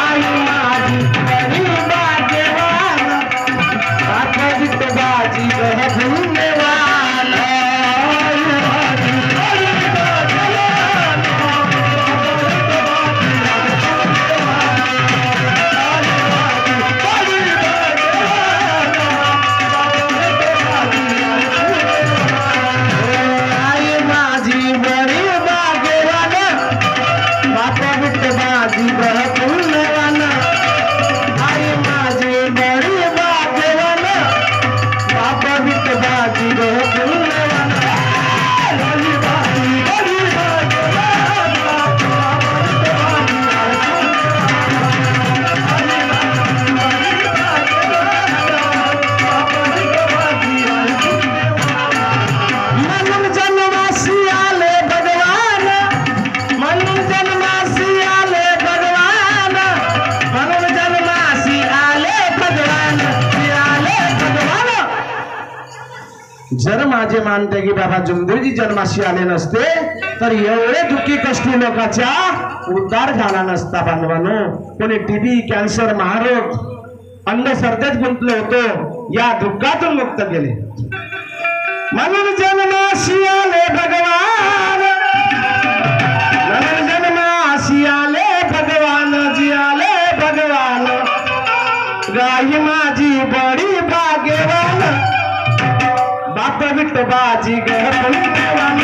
आई माझी बड़ी भाग्यवान बाबा विठोबाजी गह पुण्यवान आई माझी बड़ी भाग्यवान आई माझी बड़ी भाग्यवान बाबा विठोबाजी गह पुण्यवान आई माझी बड़ी भाग्यवान बाबा विठोबाजी गह पुण्यवान बड़ी भाग्यवान बाबा मनन जन्मासी आले भगवान मनन जन्मासी आले भगवान मनन जन्मासी आले भगवान आले भगवान जर माझे मानते की बाबा जुमदेवजी जन्माशी आले नसते तर एवढे दुःखी कष्टी लोकांचा उद्धार झाला नसता बांधवानो. कोणी टीबी कॅन्सर महारोग अंधश्रद्धेत गुंतलो होतो या दुःखातून मुक्त केले. म्हणून जन्माशी आले भगवान म्हणून जन्माशी आले भगवान जी आले भगवान गाई माझी बडी भाग्यवान बाप विठोबाजी गह पुण्यवान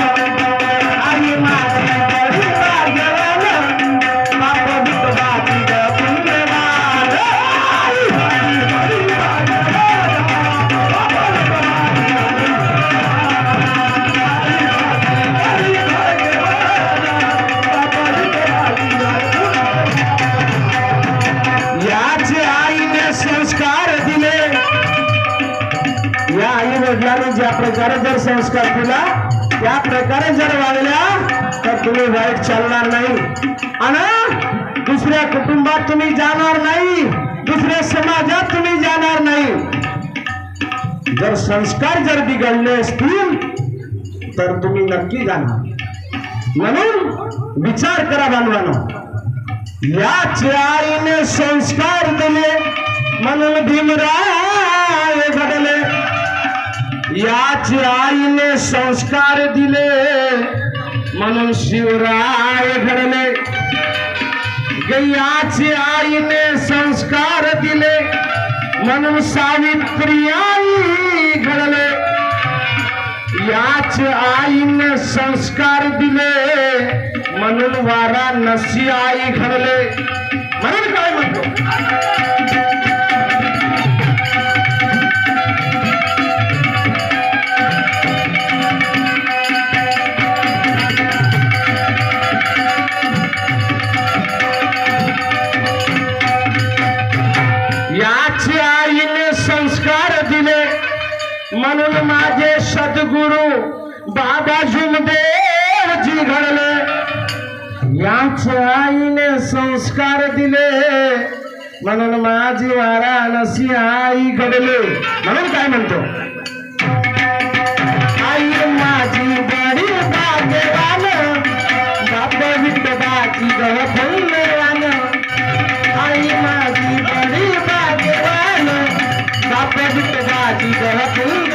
आई माझी बडी भाग्यवान बाप विठोबाजी गह पुण्यवान आई माझी बडी भाग्यवान बाप विठोबाजी याचे आईने संस्कार दिले. या आई वडिलांनी ज्या प्रकारे जर संस्कार दिला त्या प्रकारे जर वागल्या तर तुम्ही वाईट चालणार नाही आणि दुसऱ्या कुटुंबात तुम्ही जाणार नाही दुसऱ्या समाजात तुम्ही जाणार नाही. जर संस्कार जर बिघडले असतील तर तुम्ही नक्की जाणार. म्हणून विचार करा बांधवांनो. याच आईने संस्कार दिले म्हणून भीमराय घडले. याच आईने संस्कार दिले म्हणून शिवराय घडले. याच आईने संस्कार दिले म्हणून सावित्री आई घडले. याच आईने संस्कार दिले म्हणून वाराणसी आई घडले. म्हणून काय म्हणतो याच आईने संस्कार दिले म्हणून माझे सद्गुरु बाबा जुमदेवजी घडले. याच आईने संस्कार दिले म्हणून माझी वाराणसी आई घडले. म्हणून काय म्हणतो आई माझी बडी भाग्यवान बाबा विठोबाजी गह पुण्यवान आई माझी बडी भाग्यवान बाबा विठोबाजी गह पुण्यवान